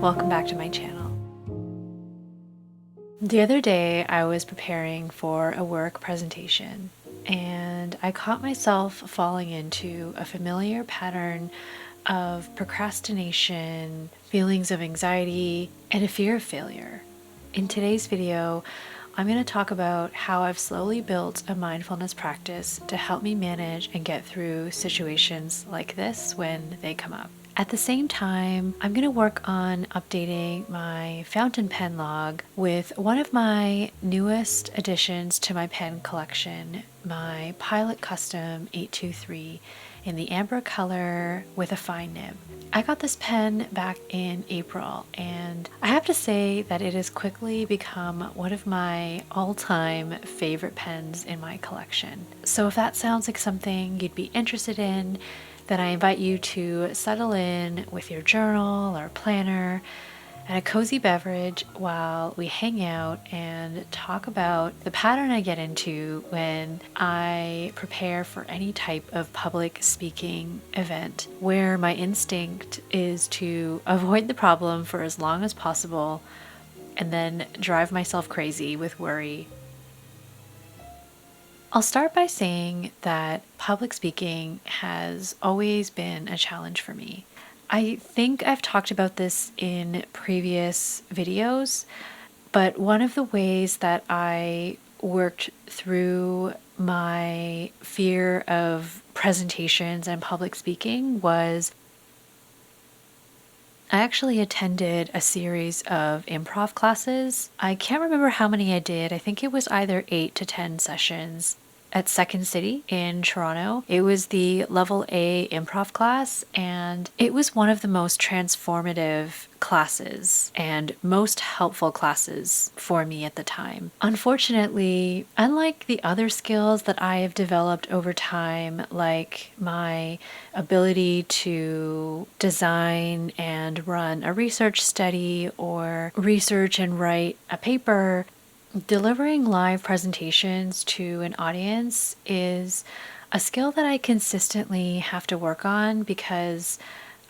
welcome back to my channel. The other day I was preparing for a work presentation and I caught myself falling into a familiar pattern of procrastination, feelings of anxiety, and a fear of failure. In today's video, I'm going to talk about how I've slowly built a mindfulness practice to help me manage and get through situations like this when they come up. At the same time, I'm going to work on updating my fountain pen log with one of my newest additions to my pen collection, my Pilot Custom 823 in the amber color with a fine nib. I got this pen back in April, and I have to say that it has quickly become one of my all-time favorite pens in my collection. So if that sounds like something you'd be interested in, then I invite you to settle in with your journal or planner and a cozy beverage while we hang out and talk about the pattern I get into when I prepare for any type of public speaking event, where my instinct is to avoid the problem for as long as possible and then drive myself crazy with worry. I'll start by saying that public speaking has always been a challenge for me. I think I've talked about this in previous videos, but one of the ways that I worked through my fear of presentations and public speaking was I actually attended a series of improv classes. I can't remember how many I did. I think it was either 8 to 10 sessions at Second City in Toronto. It was the level A improv class, and it was one of the most transformative classes and most helpful classes for me at the time. Unfortunately, unlike the other skills that I have developed over time, like my ability to design and run a research study or research and write a paper, delivering live presentations to an audience is a skill that I consistently have to work on because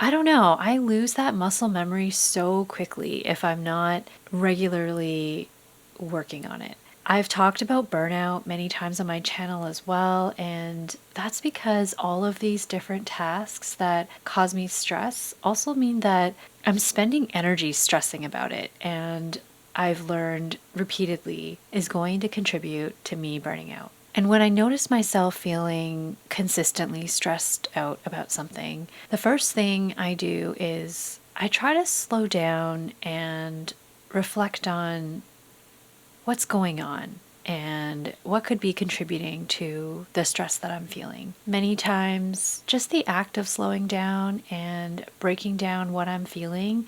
I don't know, I lose that muscle memory so quickly if I'm not regularly working on it. I've talked about burnout many times on my channel as well, and that's because all of these different tasks that cause me stress also mean that I'm spending energy stressing about it, and I've learned repeatedly is going to contribute to me burning out. And when I notice myself feeling consistently stressed out about something, the first thing I do is I try to slow down and reflect on what's going on and what could be contributing to the stress that I'm feeling. Many times, just the act of slowing down and breaking down what I'm feeling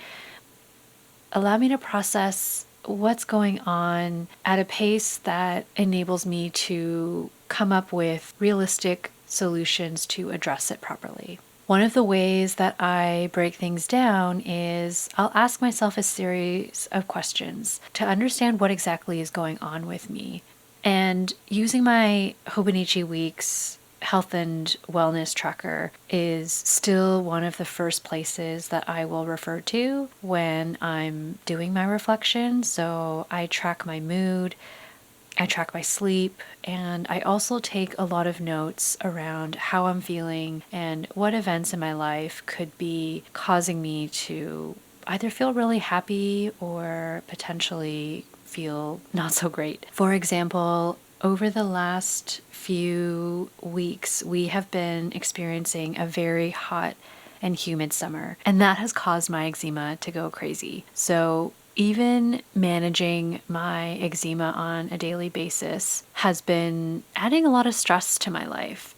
allow me to process what's going on at a pace that enables me to come up with realistic solutions to address it properly. One of the ways that I break things down is I'll ask myself a series of questions to understand what exactly is going on with me. And using my Hobonichi Weeks health and wellness tracker is still one of the first places that I will refer to when I'm doing my reflection. So I track my mood, I track my sleep, and I also take a lot of notes around how I'm feeling and what events in my life could be causing me to either feel really happy or potentially feel not so great. For example, over the last few weeks, we have been experiencing a very hot and humid summer, and that has caused my eczema to go crazy. So even managing my eczema on a daily basis has been adding a lot of stress to my life.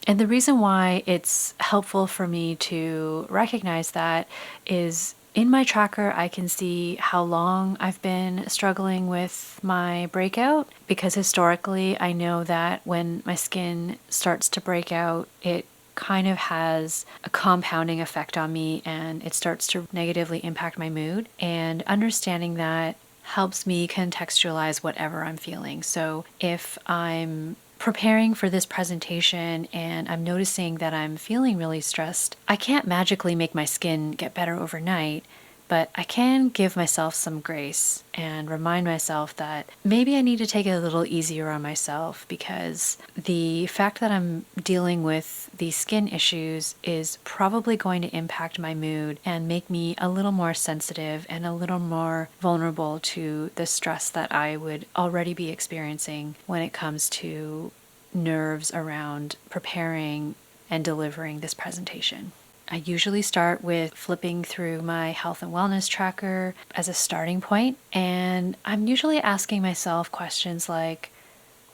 And the reason why it's helpful for me to recognize that is in my tracker, I can see how long I've been struggling with my breakout, because historically I know that when my skin starts to break out, it kind of has a compounding effect on me and it starts to negatively impact my mood. And understanding that helps me contextualize whatever I'm feeling. So if I'm preparing for this presentation and I'm noticing that I'm feeling really stressed, I can't magically make my skin get better overnight, but I can give myself some grace and remind myself that maybe I need to take it a little easier on myself, because the fact that I'm dealing with these skin issues is probably going to impact my mood and make me a little more sensitive and a little more vulnerable to the stress that I would already be experiencing when it comes to nerves around preparing and delivering this presentation. I usually start with flipping through my health and wellness tracker as a starting point, and I'm usually asking myself questions like,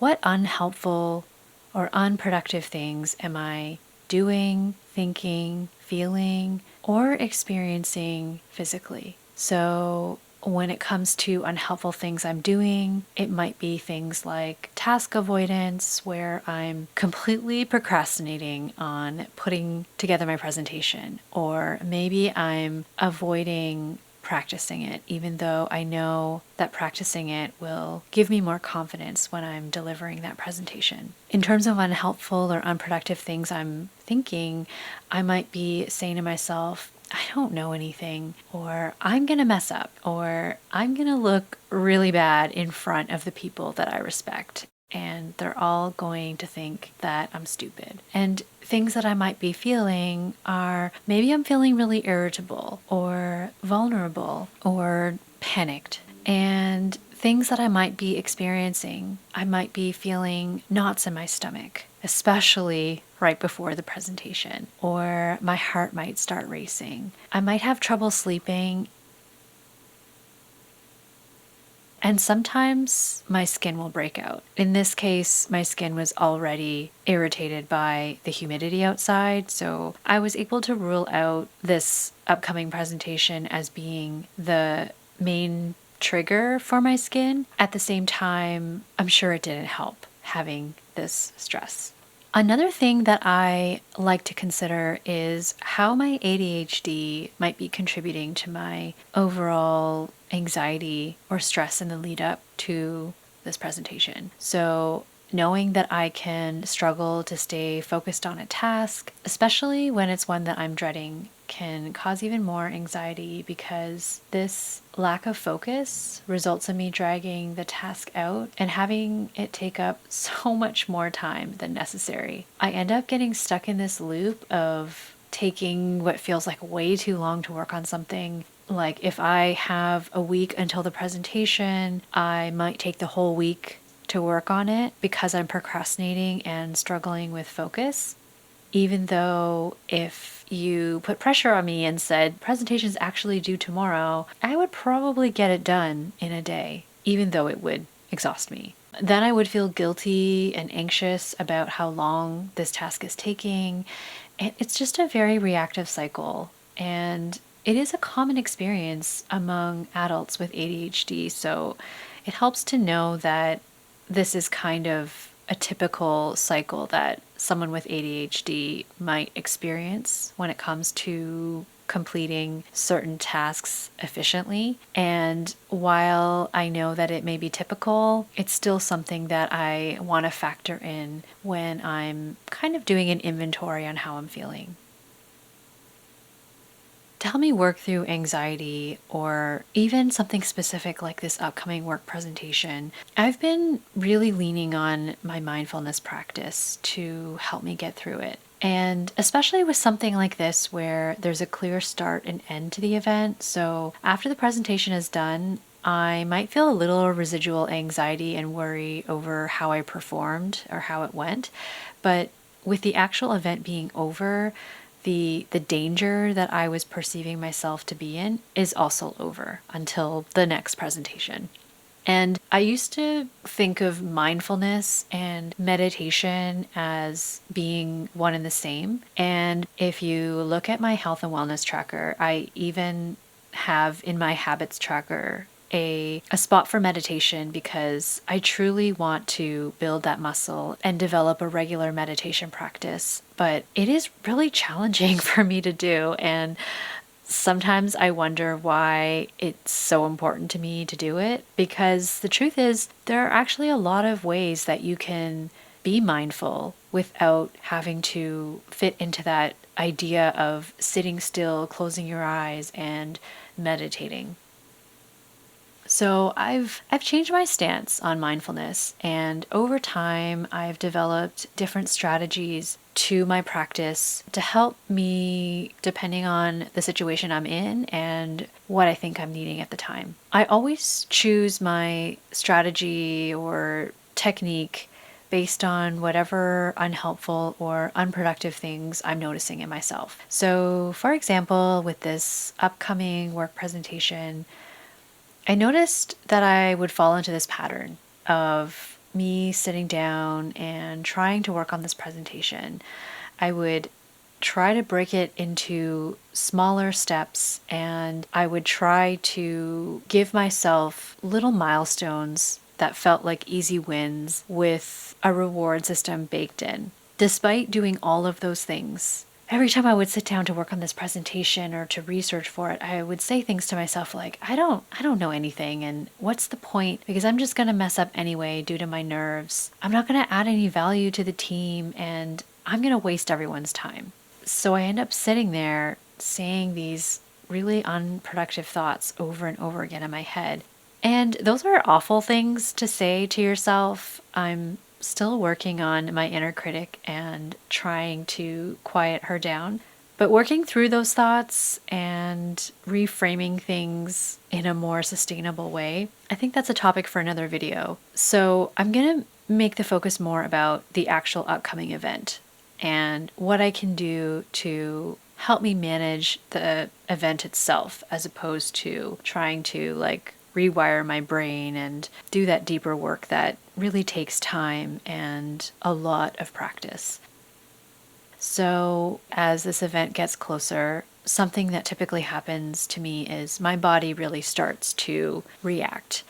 what unhelpful or unproductive things am I doing, thinking, feeling, or experiencing physically? So when it comes to unhelpful things I'm doing, it might be things like task avoidance, where I'm completely procrastinating on putting together my presentation, or maybe I'm avoiding practicing it, even though I know that practicing it will give me more confidence when I'm delivering that presentation. In terms of unhelpful or unproductive things I'm thinking, I might be saying to myself, I don't know anything, or I'm going to mess up, or I'm going to look really bad in front of the people that I respect, and they're all going to think that I'm stupid. And things that I might be feeling are, maybe I'm feeling really irritable or vulnerable or panicked. And things that I might be experiencing, I might be feeling knots in my stomach, especially right before the presentation, or my heart might start racing. I might have trouble sleeping. And sometimes my skin will break out. In this case, my skin was already irritated by the humidity outside, so I was able to rule out this upcoming presentation as being the main trigger for my skin. At the same time, I'm sure it didn't help having this stress. Another thing that I like to consider is how my ADHD might be contributing to my overall anxiety or stress in the lead up to this presentation. So knowing that I can struggle to stay focused on a task, especially when it's one that I'm dreading, can cause even more anxiety, because this lack of focus results in me dragging the task out and having it take up so much more time than necessary. I end up getting stuck in this loop of taking what feels like way too long to work on something. Like if I have a week until the presentation, I might take the whole week to work on it because I'm procrastinating and struggling with focus. Even though if you put pressure on me and said, presentation's actually due tomorrow, I would probably get it done in a day, even though it would exhaust me. Then I would feel guilty and anxious about how long this task is taking. And it's just a very reactive cycle. And it is a common experience among adults with ADHD. So it helps to know that this is kind of a typical cycle that someone with ADHD might experience when it comes to completing certain tasks efficiently. And while I know that it may be typical, it's still something that I want to factor in when I'm kind of doing an inventory on how I'm feeling. To help me work through anxiety or even something specific like this upcoming work presentation, I've been really leaning on my mindfulness practice to help me get through it. And especially with something like this where there's a clear start and end to the event. So after the presentation is done, I might feel a little residual anxiety and worry over how I performed or how it went. But with the actual event being over, the danger that I was perceiving myself to be in is also over until the next presentation. And I used to think of mindfulness and meditation as being one and the same. And if you look at my health and wellness tracker, I even have in my habits tracker a spot for meditation, because I truly want to build that muscle and develop a regular meditation practice. But it is really challenging for me to do. And sometimes I wonder why it's so important to me to do it, because the truth is there are actually a lot of ways that you can be mindful without having to fit into that idea of sitting still, closing your eyes, and meditating. So I've changed my stance on mindfulness, and over time I've developed different strategies to my practice to help me depending on the situation I'm in and what I think I'm needing at the time. I always choose my strategy or technique based on whatever unhelpful or unproductive things I'm noticing in myself. So, for example, with this upcoming work presentation, I noticed that I would fall into this pattern of me sitting down and trying to work on this presentation. I would try to break it into smaller steps, and I would try to give myself little milestones that felt like easy wins with a reward system baked in. Despite doing all of those things, every time I would sit down to work on this presentation or to research for it, I would say things to myself like, I don't know anything, and what's the point? Because I'm just going to mess up anyway due to my nerves. I'm not going to add any value to the team, and I'm going to waste everyone's time. So I end up sitting there saying these really unproductive thoughts over and over again in my head. And those are awful things to say to yourself. I'm still working on my inner critic and trying to quiet her down. But working through those thoughts and reframing things in a more sustainable way, I think that's a topic for another video. So I'm going to make the focus more about the actual upcoming event and what I can do to help me manage the event itself, as opposed to trying to rewire my brain and do that deeper work that really takes time and a lot of practice. So, as this event gets closer, something that typically happens to me is my body really starts to react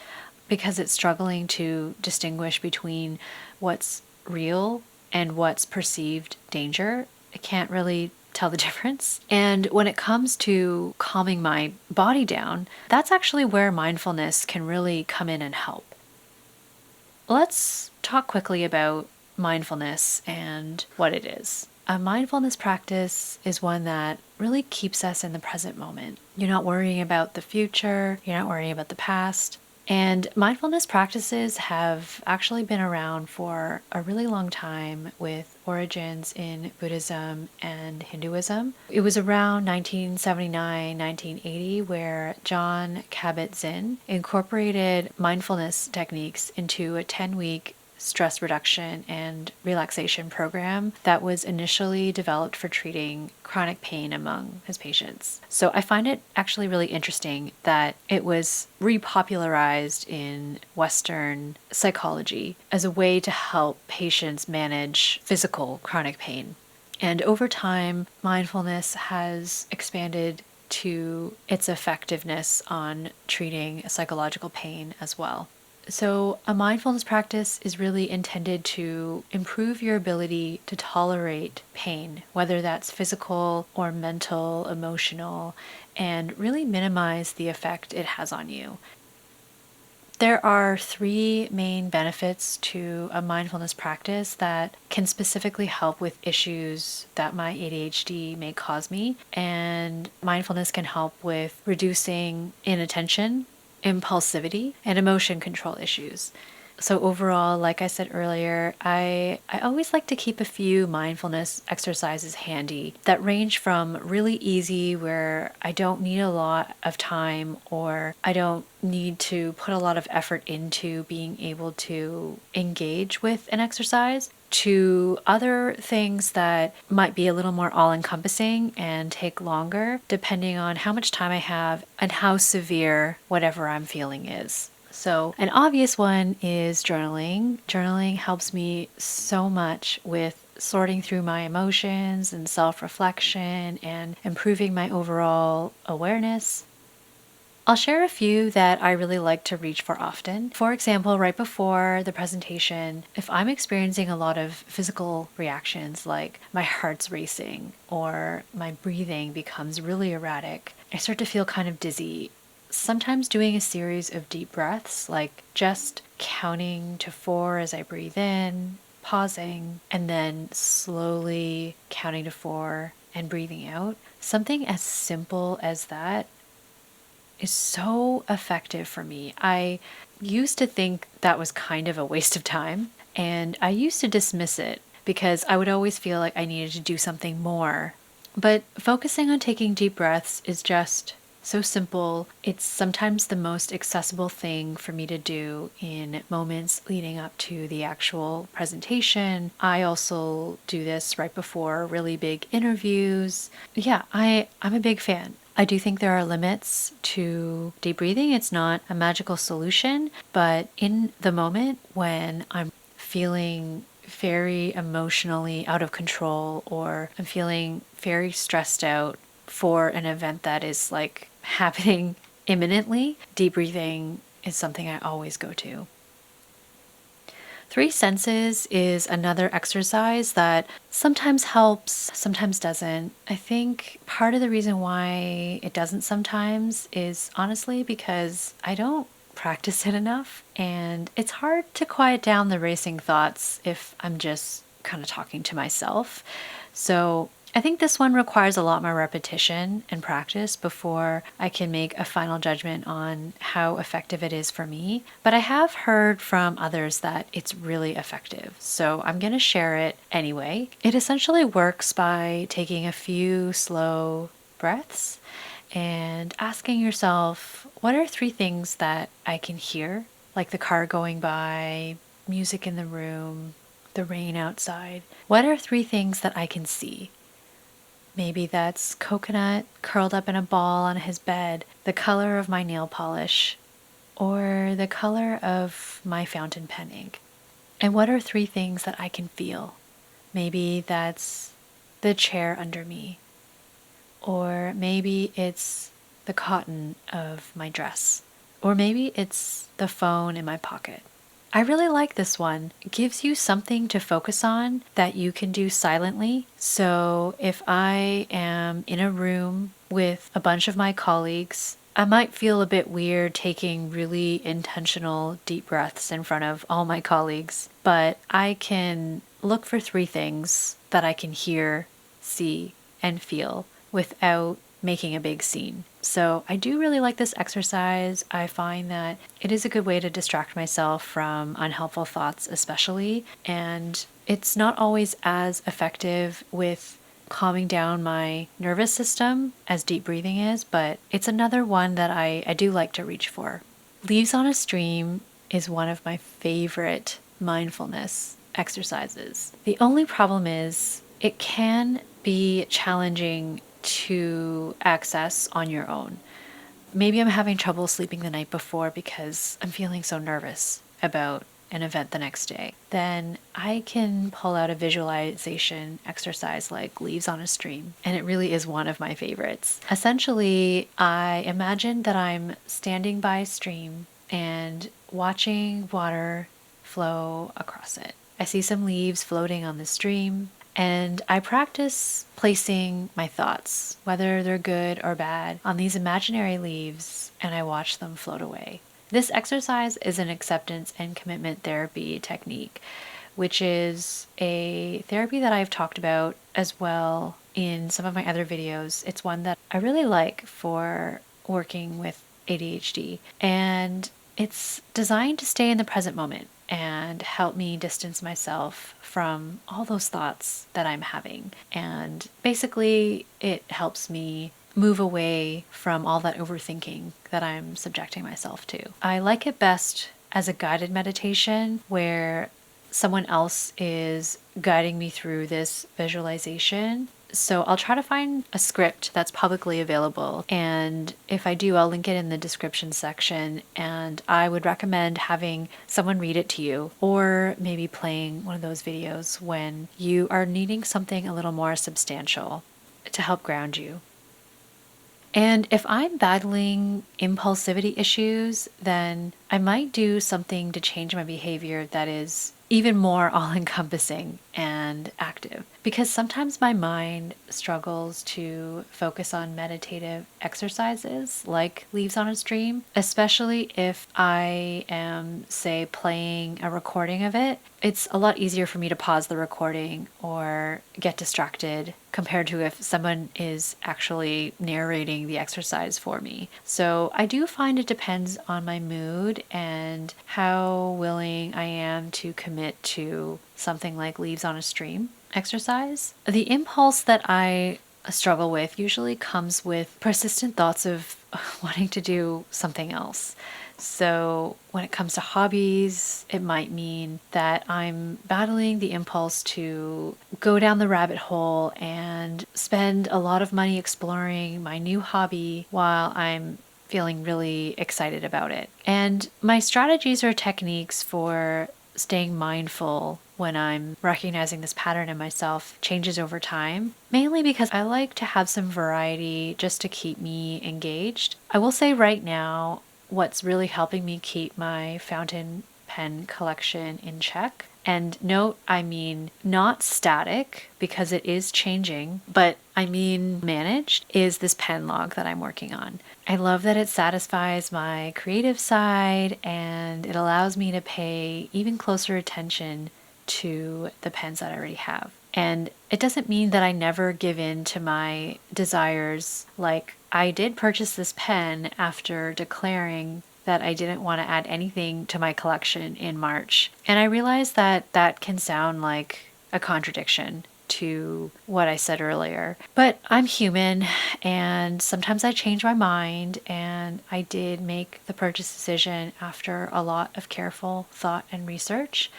because it's struggling to distinguish between what's real and what's perceived danger. It can't really tell the difference. And when it comes to calming my body down, that's actually where mindfulness can really come in and help. Let's talk quickly about mindfulness and what it is. A mindfulness practice is one that really keeps us in the present moment. You're not worrying about the future, you're not worrying about the past. And mindfulness practices have actually been around for a really long time, with origins in Buddhism and Hinduism. It was around 1979, 1980 where John Kabat-Zinn incorporated mindfulness techniques into a 10-week stress reduction and relaxation program that was initially developed for treating chronic pain among his patients. So I find it actually really interesting that it was repopularized in Western psychology as a way to help patients manage physical chronic pain. And over time, mindfulness has expanded to its effectiveness on treating psychological pain as well. So, a mindfulness practice is really intended to improve your ability to tolerate pain, whether that's physical or mental, emotional, and really minimize the effect it has on you. There are 3 main benefits to a mindfulness practice that can specifically help with issues that my ADHD may cause me. And mindfulness can help with reducing inattention, impulsivity, and emotion control issues. So overall, like I said earlier, I always like to keep a few mindfulness exercises handy that range from really easy, where I don't need a lot of time or I don't need to put a lot of effort into being able to engage with an exercise, to other things that might be a little more all-encompassing and take longer, depending on how much time I have and how severe whatever I'm feeling is. So an obvious one is journaling. Journaling helps me so much with sorting through my emotions and self-reflection and improving my overall awareness. I'll share a few that I really like to reach for often. For example, right before the presentation, if I'm experiencing a lot of physical reactions like my heart's racing or my breathing becomes really erratic, I start to feel kind of dizzy. Sometimes doing a series of deep breaths, like just counting to 4 as I breathe in, pausing and then slowly counting to 4 and breathing out. Something as simple as that is so effective for me. I used to think that was kind of a waste of time, and I used to dismiss it because I would always feel like I needed to do something more. But focusing on taking deep breaths is just so simple. It's sometimes the most accessible thing for me to do in moments leading up to the actual presentation. I also do this right before really big interviews. Yeah, I'm a big fan. I do think there are limits to deep breathing. It's not a magical solution, but in the moment when I'm feeling very emotionally out of control or I'm feeling very stressed out for an event that is like happening imminently, deep breathing is something I always go to. 3 senses is another exercise that sometimes helps, sometimes doesn't. I think part of the reason why it doesn't sometimes is honestly because I don't practice it enough, and it's hard to quiet down the racing thoughts if I'm just kind of talking to myself. So I think this one requires a lot more repetition and practice before I can make a final judgment on how effective it is for me. But I have heard from others that it's really effective. So I'm going to share it anyway. It essentially works by taking a few slow breaths and asking yourself, what are 3 things that I can hear? Like the car going by, music in the room, the rain outside. What are 3 things that I can see? Maybe that's Coconut curled up in a ball on his bed, the color of my nail polish, or the color of my fountain pen ink. And what are 3 things that I can feel? Maybe that's the chair under me, or maybe it's the cotton of my dress, or maybe it's the phone in my pocket. I really like this one. It gives you something to focus on that you can do silently. So if I am in a room with a bunch of my colleagues, I might feel a bit weird taking really intentional deep breaths in front of all my colleagues, but I can look for 3 things that I can hear, see, and feel without making a big scene. So I do really like this exercise. I find that it is a good way to distract myself from unhelpful thoughts, especially, and it's not always as effective with calming down my nervous system as deep breathing is, but it's another one that I do like to reach for. Leaves on a Stream is one of my favorite mindfulness exercises. The only problem is it can be challenging to access on your own. Maybe I'm having trouble sleeping the night before because I'm feeling so nervous about an event the next day. Then I can pull out a visualization exercise like Leaves on a Stream, and it really is one of my favorites. Essentially, I imagine that I'm standing by a stream and watching water flow across it. I see some leaves floating on the stream, and I practice placing my thoughts, whether they're good or bad, on these imaginary leaves, and I watch them float away. This exercise is an acceptance and commitment therapy technique, which is a therapy that I've talked about as well in some of my other videos. It's one that I really like for working with ADHD, and it's designed to stay in the present moment and help me distance myself from all those thoughts that I'm having. And basically, it helps me move away from all that overthinking that I'm subjecting myself to. I like it best as a guided meditation where someone else is guiding me through this visualization. So I'll try to find a script that's publicly available, and if I do, I'll link it in the description section, and I would recommend having someone read it to you, or maybe playing one of those videos when you are needing something a little more substantial to help ground you. And if I'm battling impulsivity issues, then I might do something to change my behavior that is even more all-encompassing and active. Because sometimes my mind struggles to focus on meditative exercises like Leaves on a Stream, especially if I am, say, playing a recording of it it's a lot easier for me to pause the recording or get distracted compared to if someone is actually narrating the exercise for me. So I do find it depends on my mood and how willing I am to commit to something like leaves on a stream exercise. The impulse that I struggle with usually comes with persistent thoughts of wanting to do something else. So, when it comes to hobbies, it might mean that I'm battling the impulse to go down the rabbit hole and spend a lot of money exploring my new hobby while I'm feeling really excited about it. And my strategies or techniques for staying mindful when I'm recognizing this pattern in myself changes over time, mainly because I like to have some variety just to keep me engaged. I will say right now, what's really helping me keep my fountain pen collection in check. And note, I mean not static because it is changing, but I mean managed is this pen log that I'm working on. I love that it satisfies my creative side and it allows me to pay even closer attention to the pens that I already have. And it doesn't mean that I never give in to my desires. Like, I did purchase this pen after declaring that I didn't want to add anything to my collection in March. And I realized that that can sound like a contradiction to what I said earlier. But I'm human and sometimes I change my mind, and I did make the purchase decision after a lot of careful thought and research.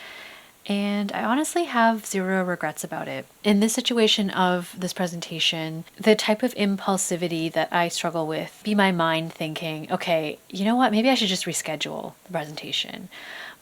And I honestly have zero regrets about it. In this situation of this presentation, the type of impulsivity that I struggle with be my mind thinking, okay, you know what, maybe I should just reschedule the presentation.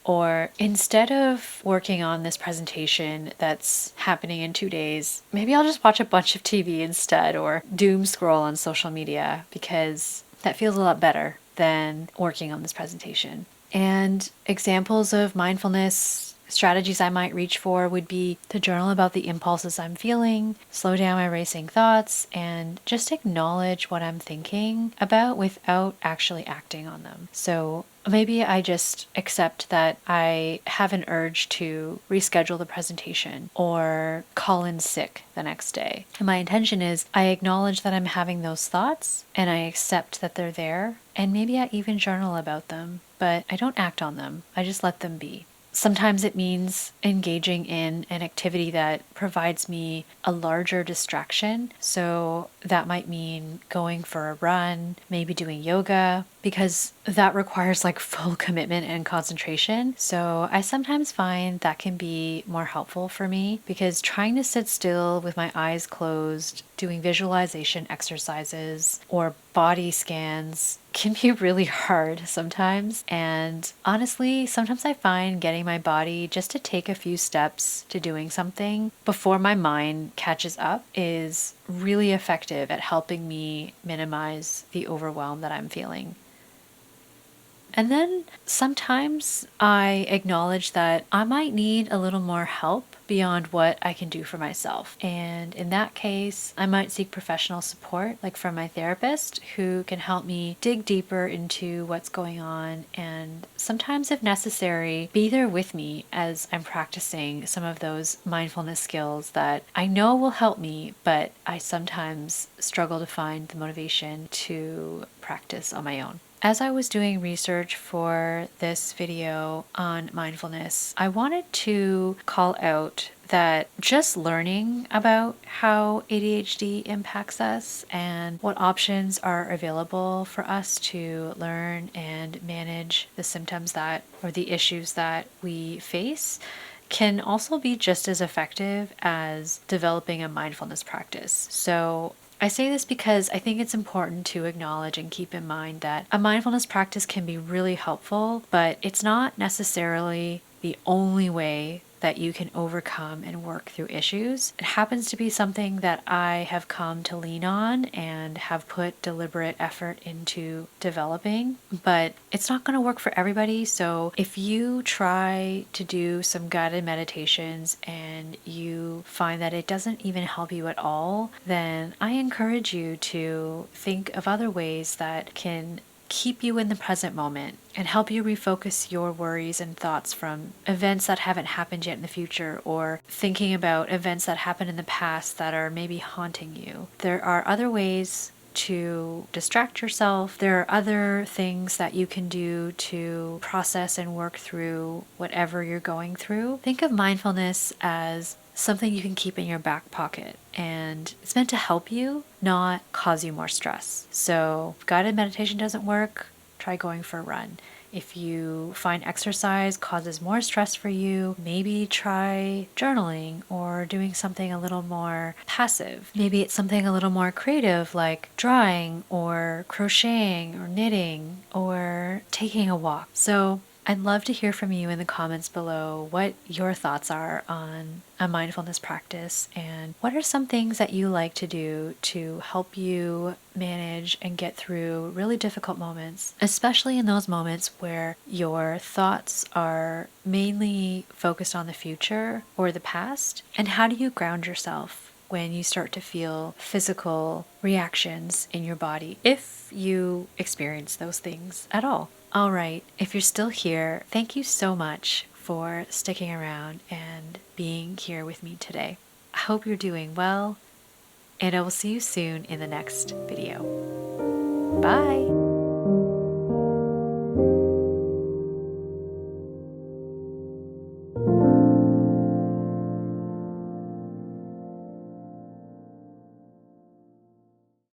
Or instead of working on this presentation that's happening in 2 days, maybe I'll just watch a bunch of TV instead or doom scroll on social media because that feels a lot better than working on this presentation. And examples of mindfulness strategies I might reach for would be to journal about the impulses I'm feeling, slow down my racing thoughts, and just acknowledge what I'm thinking about without actually acting on them. So maybe I just accept that I have an urge to reschedule the presentation or call in sick the next day. And my intention is I acknowledge that I'm having those thoughts and I accept that they're there, and maybe I even journal about them, but I don't act on them. I just let them be. Sometimes it means engaging in an activity that provides me a larger distraction. So that might mean going for a run, maybe doing yoga, because that requires like full commitment and concentration. So I sometimes find that can be more helpful for me because trying to sit still with my eyes closed, doing visualization exercises or body scans can be really hard sometimes. And honestly, sometimes I find getting my body just to take a few steps to doing something before my mind catches up is really effective at helping me minimize the overwhelm that I'm feeling. And then sometimes I acknowledge that I might need a little more help beyond what I can do for myself. And in that case, I might seek professional support, like from my therapist, who can help me dig deeper into what's going on and sometimes, if necessary, be there with me as I'm practicing some of those mindfulness skills that I know will help me, but I sometimes struggle to find the motivation to practice on my own. As I was doing research for this video on mindfulness, I wanted to call out that just learning about how ADHD impacts us and what options are available for us to learn and manage the symptoms that or the issues that we face can also be just as effective as developing a mindfulness practice. So I say this because I think it's important to acknowledge and keep in mind that a mindfulness practice can be really helpful, but it's not necessarily the only way that you can overcome and work through issues. It happens to be something that I have come to lean on and have put deliberate effort into developing, but it's not going to work for everybody. So if you try to do some guided meditations and you find that it doesn't even help you at all, then I encourage you to think of other ways that can keep you in the present moment and help you refocus your worries and thoughts from events that haven't happened yet in the future, or thinking about events that happened in the past that are maybe haunting you. There are other ways to distract yourself. There are other things that you can do to process and work through whatever you're going through. Think of mindfulness as something you can keep in your back pocket, and it's meant to help you, not cause you more stress. So if guided meditation doesn't work, try going for a run. If you find exercise causes more stress for you, maybe try journaling or doing something a little more passive. Maybe it's something a little more creative, like drawing or crocheting or knitting or taking a walk. So I'd love to hear from you in the comments below what your thoughts are on a mindfulness practice, and what are some things that you like to do to help you manage and get through really difficult moments, especially in those moments where your thoughts are mainly focused on the future or the past. And how do you ground yourself when you start to feel physical reactions in your body, if you experience those things at all? All right, if you're still here, thank you so much for sticking around and being here with me today. I hope you're doing well, and I will see you soon in the next video. Bye!